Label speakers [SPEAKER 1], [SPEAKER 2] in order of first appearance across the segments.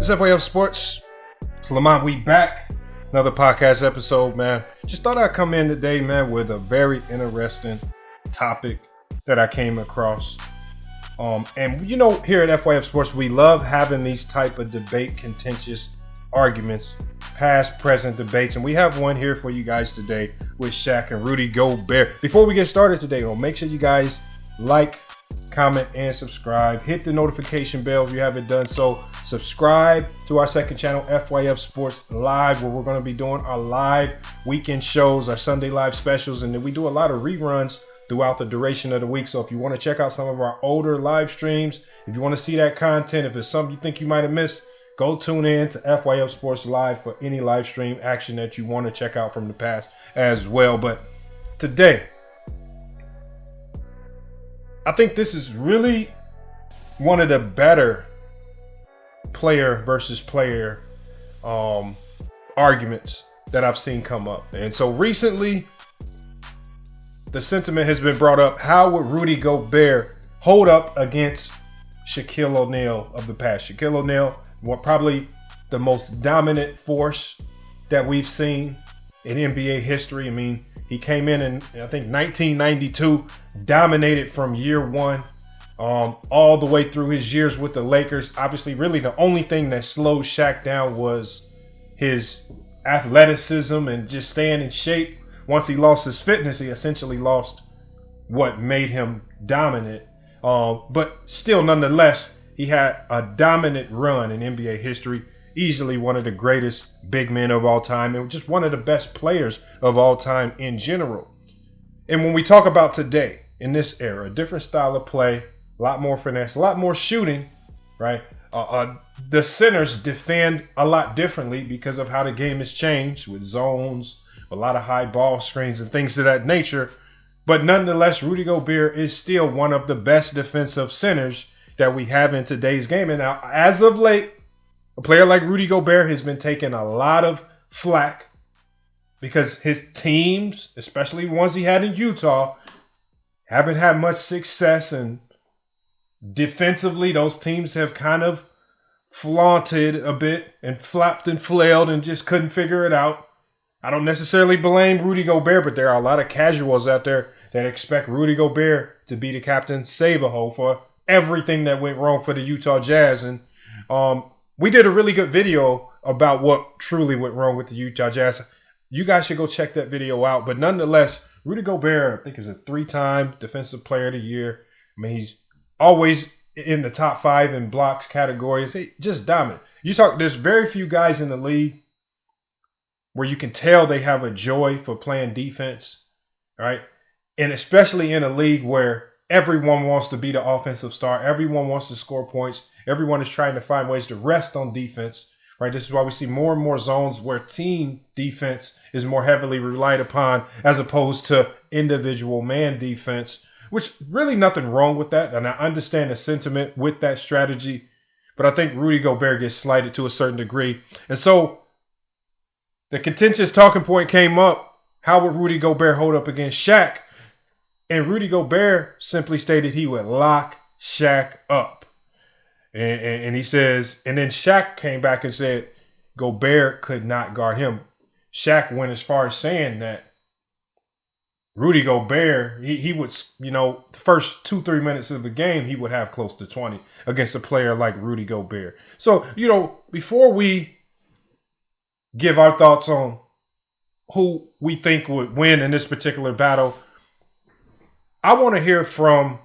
[SPEAKER 1] It's FYF Sports. It's Lamont. We back. Another podcast episode, man. Just thought I'd come in today, man, with a very interesting topic that I came across. And you know, here at FYF Sports, we love having these type of debate, contentious arguments, past, present debates. And we have one here for you guys today with Shaq and Rudy Gobert. Before we get started today, though, make sure you guys like, comment, and subscribe. Hit the notification bell if you haven't done so. Subscribe to our second channel, FYF Sports Live, where we're going to be doing our live weekend shows, our Sunday live specials, and then we do a lot of reruns throughout the duration of the week. So if you want to check out some of our older live streams, if you want to see that content, if it's something you think you might have missed, go tune in to FYF Sports Live for any live stream action that you want to check out from the past as well. But today, I think this is really one of the better player versus player arguments that I've seen come up. And so recently, the sentiment has been brought up: how would Rudy Gobert hold up against Shaquille O'Neal of the past? Shaquille O'Neal, probably the most dominant force that we've seen in NBA history. I mean, he came in I think 1992, dominated from year one all the way through his years with the Lakers. Obviously, really the only thing that slowed Shaq down was his athleticism and just staying in shape. Once he lost his fitness, he essentially lost what made him dominant. But still, nonetheless, he had a dominant run in NBA history. Easily one of the greatest big men of all time, and just one of the best players of all time in general. And when we talk about today, in this era, a different style of play, a lot more finesse, a lot more shooting, right? The centers defend a lot differently because of how the game has changed with zones, a lot of high ball screens and things of that nature. But nonetheless, Rudy Gobert is still one of the best defensive centers that we have in today's game. And now, as of late, a player like Rudy Gobert has been taking a lot of flack because his teams, especially ones he had in Utah, haven't had much success. And defensively, those teams have kind of flaunted a bit and flapped and flailed and just couldn't figure it out. I don't necessarily blame Rudy Gobert, but there are a lot of casuals out there that expect Rudy Gobert to be the captain save-a-hole for everything that went wrong for the Utah Jazz. And we did a really good video about what truly went wrong with the Utah Jazz. You guys should go check that video out. But nonetheless, Rudy Gobert, I think, is a 3-time Defensive Player of the Year. I mean, he's always in the top 5 in blocks categories. He's just dominant. There's very few guys in the league where you can tell they have a joy for playing defense, right? And especially in a league where everyone wants to be the offensive star. Everyone wants to score points. Everyone is trying to find ways to rest on defense, right? This is why we see more and more zones where team defense is more heavily relied upon as opposed to individual man defense, which really nothing wrong with that. And I understand the sentiment with that strategy, but I think Rudy Gobert gets slighted to a certain degree. And so the contentious talking point came up: how would Rudy Gobert hold up against Shaq? And Rudy Gobert simply stated he would lock Shaq up. And he says, and then Shaq came back and said Gobert could not guard him. Shaq went as far as saying that Rudy Gobert, he would, the first 2-3 minutes of the game, he would have close to 20 against a player like Rudy Gobert. So, before we give our thoughts on who we think would win in this particular battle, I want to hear from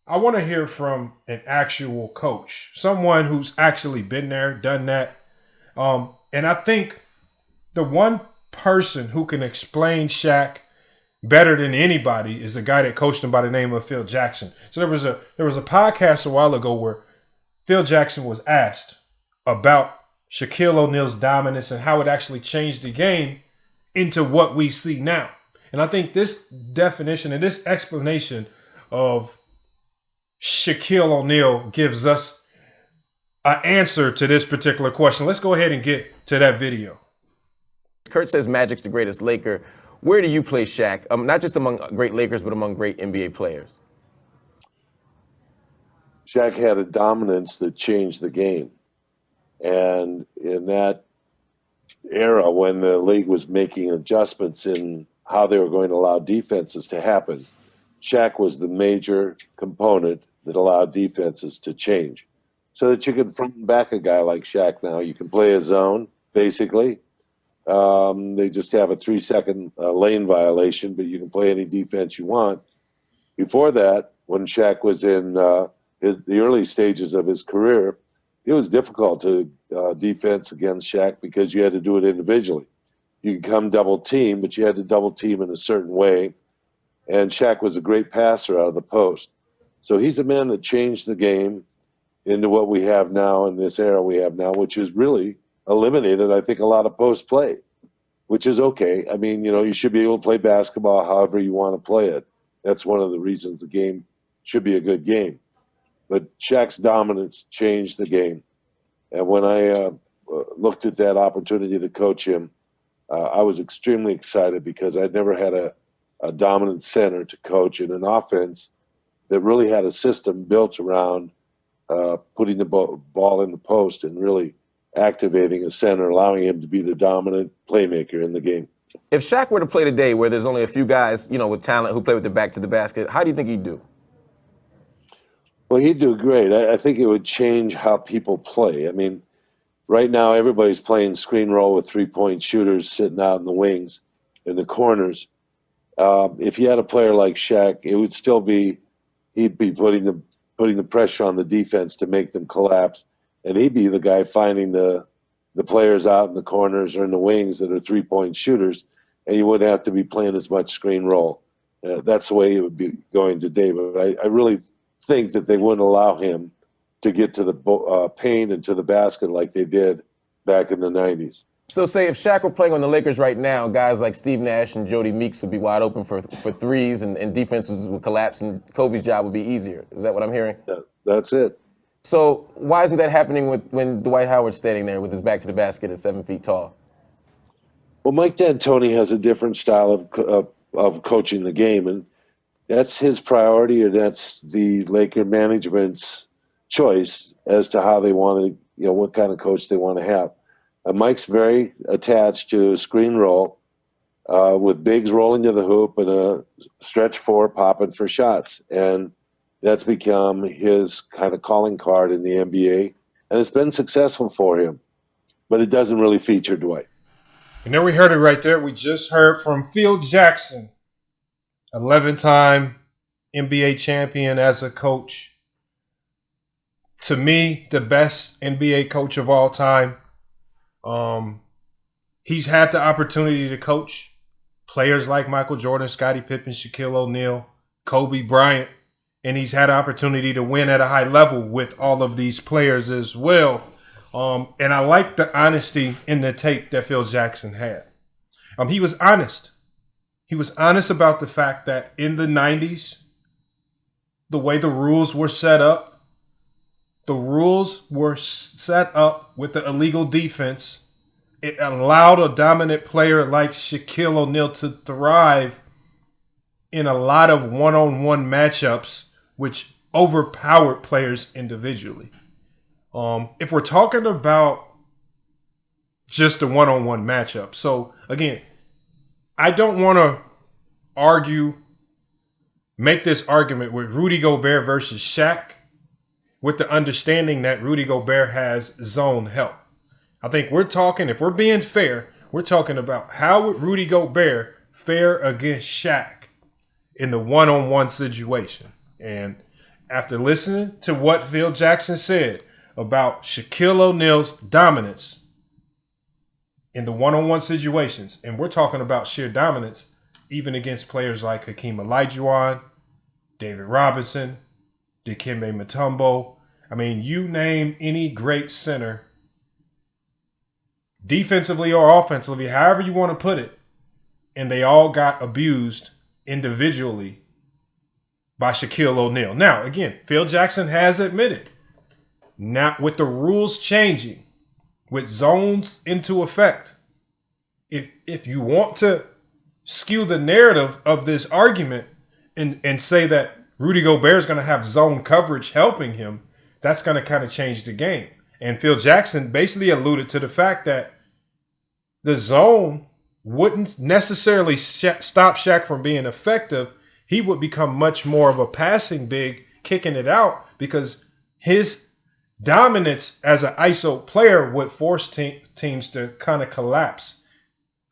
[SPEAKER 1] an actual coach, someone who's actually been there, done that. And I think the one person who can explain Shaq better than anybody is a guy that coached him by the name of Phil Jackson. So there was a podcast a while ago where Phil Jackson was asked about Shaquille O'Neal's dominance and how it actually changed the game into what we see now. And I think this definition and this explanation of Shaquille O'Neal gives us an answer to this particular question. Let's go ahead and get to that video.
[SPEAKER 2] Kurt says Magic's the greatest Laker. Where do you place Shaq? Not just among great Lakers, but among great NBA players.
[SPEAKER 3] Shaq had a dominance that changed the game. And in that era, when the league was making adjustments in how they were going to allow defenses to happen, Shaq was the major component that allowed defenses to change. So that you can front and back a guy like Shaq now. You can play a zone, basically. They just have a 3-second lane violation, but you can play any defense you want. Before that, when Shaq was in the early stages of his career, it was difficult to defense against Shaq because you had to do it individually. You could come double team, but you had to double team in a certain way. And Shaq was a great passer out of the post. So he's a man that changed the game into what we have now in this era we have now, which is really eliminated, I think, a lot of post play, which is okay. I mean, you should be able to play basketball however you want to play it. That's one of the reasons the game should be a good game. But Shaq's dominance changed the game. And when I looked at that opportunity to coach him, I was extremely excited because I'd never had a dominant center to coach in an offense that really had a system built around putting the ball in the post and really activating a center, allowing him to be the dominant playmaker in the game.
[SPEAKER 2] If Shaq were to play today where there's only a few guys, with talent who play with their back to the basket, how do you think he'd do?
[SPEAKER 3] Well, he'd do great. I think it would change how people play. I mean, right now everybody's playing screen roll with three-point shooters sitting out in the wings, in the corners. If you had a player like Shaq, it would still be he'd be putting the pressure on the defense to make them collapse, and he'd be the guy finding the players out in the corners or in the wings that are three-point shooters, and you wouldn't have to be playing as much screen roll. That's the way it would be going today. But I really think that they wouldn't allow him to get to the paint and to the basket like they did back in the 90s.
[SPEAKER 2] So say if Shaq were playing on the Lakers right now, guys like Steve Nash and Jody Meeks would be wide open for threes and defenses would collapse and Kobe's job would be easier. Is that what I'm hearing?
[SPEAKER 3] That's it.
[SPEAKER 2] So why isn't that happening when Dwight Howard's standing there with his back to the basket at 7 feet tall?
[SPEAKER 3] Well, Mike D'Antoni has a different style of coaching the game, and that's his priority, and that's the Laker management's choice as to how they want to, what kind of coach they want to have. Mike's very attached to screen roll with bigs rolling to the hoop and a stretch four popping for shots. And that's become his kind of calling card in the NBA. And it's been successful for him, but it doesn't really feature Dwight.
[SPEAKER 1] And then we heard it right there. We just heard from Phil Jackson, 11-time NBA champion as a coach. To me, the best NBA coach of all time. He's had the opportunity to coach players like Michael Jordan, Scottie Pippen, Shaquille O'Neal, Kobe Bryant, and he's had an opportunity to win at a high level with all of these players as well. And I like the honesty in the tape that Phil Jackson had. He was honest. He was honest about the fact that in the 90s, the way the rules were set up, with the illegal defense. It allowed a dominant player like Shaquille O'Neal to thrive in a lot of one-on-one matchups, which overpowered players individually. If we're talking about just a one-on-one matchup. So, again, I don't want to make this argument with Rudy Gobert versus Shaq with the understanding that Rudy Gobert has zone help. I think if we're being fair, we're talking about how would Rudy Gobert fare against Shaq in the one-on-one situation. And after listening to what Phil Jackson said about Shaquille O'Neal's dominance in the one-on-one situations, and we're talking about sheer dominance even against players like Hakeem Olajuwon, David Robinson, Dikembe Mutombo. I mean, you name any great center, defensively or offensively, however you want to put it, and they all got abused individually by Shaquille O'Neal. Now, again, Phil Jackson has admitted, now with the rules changing, with zones into effect, if you want to skew the narrative of this argument and say that Rudy Gobert is going to have zone coverage helping him, that's going to kind of change the game. And Phil Jackson basically alluded to the fact that the zone wouldn't necessarily stop Shaq from being effective. He would become much more of a passing big, kicking it out, because his dominance as an ISO player would force teams to kind of collapse.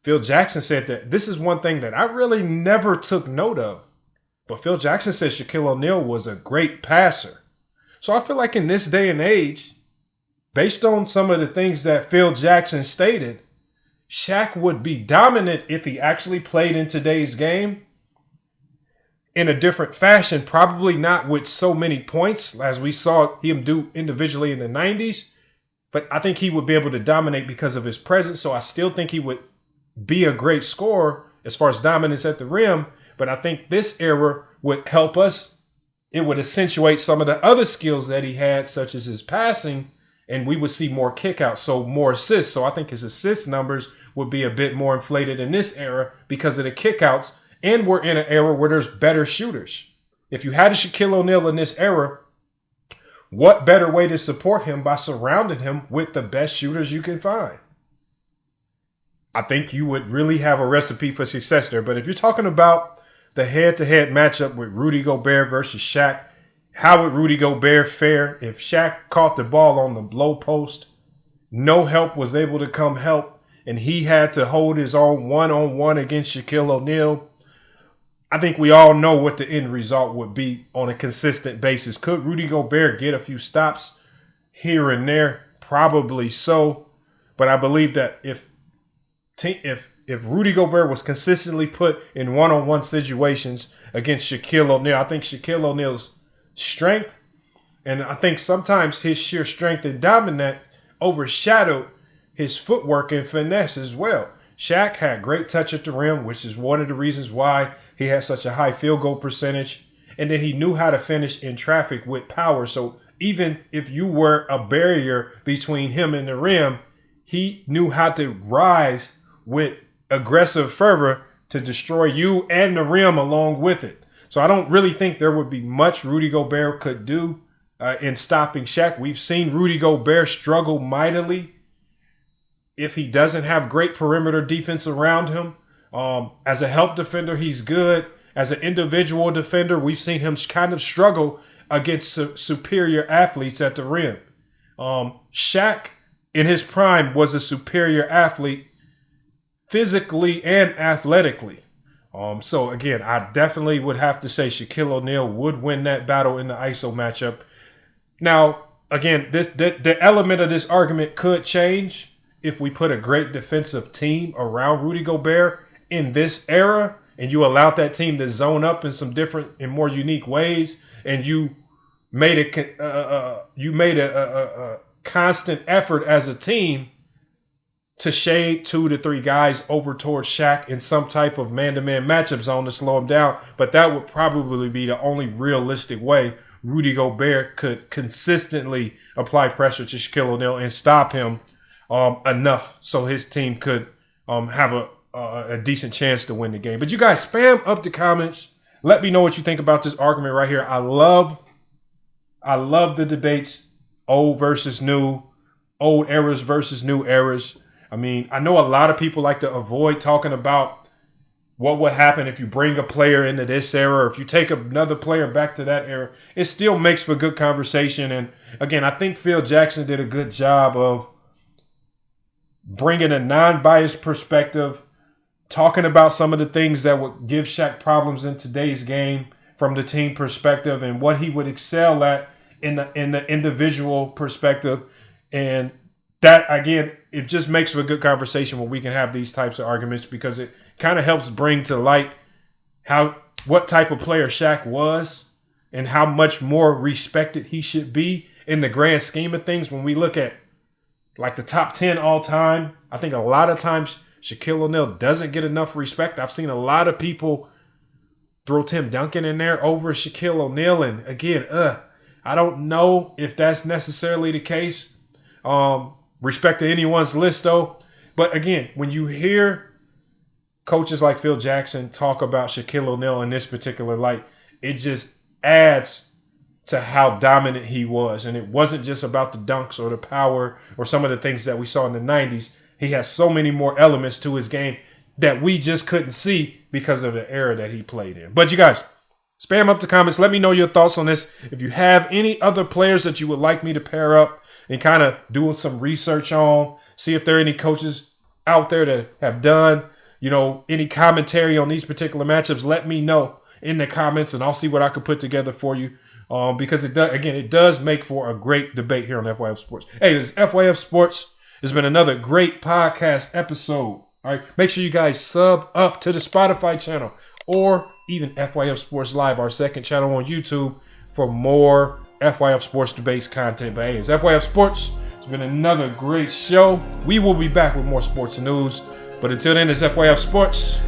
[SPEAKER 1] Phil Jackson said that this is one thing that I really never took note of. But Phil Jackson said Shaquille O'Neal was a great passer. So I feel like in this day and age, based on some of the things that Phil Jackson stated, Shaq would be dominant if he actually played in today's game in a different fashion, probably not with so many points as we saw him do individually in the 90s. But I think he would be able to dominate because of his presence. So I still think he would be a great scorer as far as dominance at the rim. But I think this era would help us. It would accentuate some of the other skills that he had, such as his passing, and we would see more kickouts, so more assists. So I think his assist numbers would be a bit more inflated in this era because of the kickouts, and we're in an era where there's better shooters. If you had a Shaquille O'Neal in this era, what better way to support him by surrounding him with the best shooters you can find? I think you would really have a recipe for success there. But if you're talking about the head-to-head matchup with Rudy Gobert versus Shaq, how would Rudy Gobert fare if Shaq caught the ball on the low post, no help was able to come help, and he had to hold his own one-on-one against Shaquille O'Neal? I think we all know what the end result would be on a consistent basis. Could Rudy Gobert get a few stops here and there? Probably so. But I believe that if Rudy Gobert was consistently put in one-on-one situations against Shaquille O'Neal, I think Shaquille O'Neal's strength, and I think sometimes his sheer strength and dominance overshadowed his footwork and finesse as well. Shaq had great touch at the rim, which is one of the reasons why he had such a high field goal percentage. And then he knew how to finish in traffic with power. So even if you were a barrier between him and the rim, he knew how to rise with aggressive fervor to destroy you and the rim along with it. So I don't really think there would be much Rudy Gobert could do in stopping Shaq. We've seen Rudy Gobert struggle mightily if he doesn't have great perimeter defense around him. As a help defender, he's good. As an individual defender, we've seen him kind of struggle against superior athletes at the rim. Shaq, in his prime, was a superior athlete physically and athletically. So again, I definitely would have to say Shaquille O'Neal would win that battle in the ISO matchup. Now, again, the element of this argument could change if we put a great defensive team around Rudy Gobert in this era, and you allowed that team to zone up in some different and more unique ways, and you made a constant effort as a team to shade 2 to 3 guys over towards Shaq in some type of man-to-man matchup zone to slow him down. But that would probably be the only realistic way Rudy Gobert could consistently apply pressure to Shaquille O'Neal and stop him enough so his team could have a decent chance to win the game. But you guys spam up the comments. Let me know what you think about this argument right here. I love the debates, old versus new, old eras versus new eras. I mean, I know a lot of people like to avoid talking about what would happen if you bring a player into this era, or if you take another player back to that era. It still makes for good conversation. And again, I think Phil Jackson did a good job of bringing a non-biased perspective, talking about some of the things that would give Shaq problems in today's game from the team perspective and what he would excel at in the individual perspective. And that, again, it just makes for a good conversation when we can have these types of arguments, because it kind of helps bring to light what type of player Shaq was and how much more respected he should be in the grand scheme of things. When we look at like the top 10 all time, I think a lot of times Shaquille O'Neal doesn't get enough respect. I've seen a lot of people throw Tim Duncan in there over Shaquille O'Neal. And again, I don't know if that's necessarily the case. Respect to anyone's list, though. But again, when you hear coaches like Phil Jackson talk about Shaquille O'Neal in this particular light, it just adds to how dominant he was. And it wasn't just about the dunks or the power or some of the things that we saw in the 90s. He has so many more elements to his game that we just couldn't see because of the era that he played in. But you guys, spam up the comments. Let me know your thoughts on this. If you have any other players that you would like me to pair up and kind of do some research on, see if there are any coaches out there that have done, any commentary on these particular matchups, let me know in the comments and I'll see what I can put together for you. Because it does make for a great debate here on FYF Sports. Hey, this is FYF Sports. It's been another great podcast episode. All right, make sure you guys sub up to the Spotify channel or even FYF Sports Live, our second channel on YouTube, for more FYF Sports debates content. But hey, it's FYF Sports. It's been another great show. We will be back with more sports news. But until then, it's FYF Sports.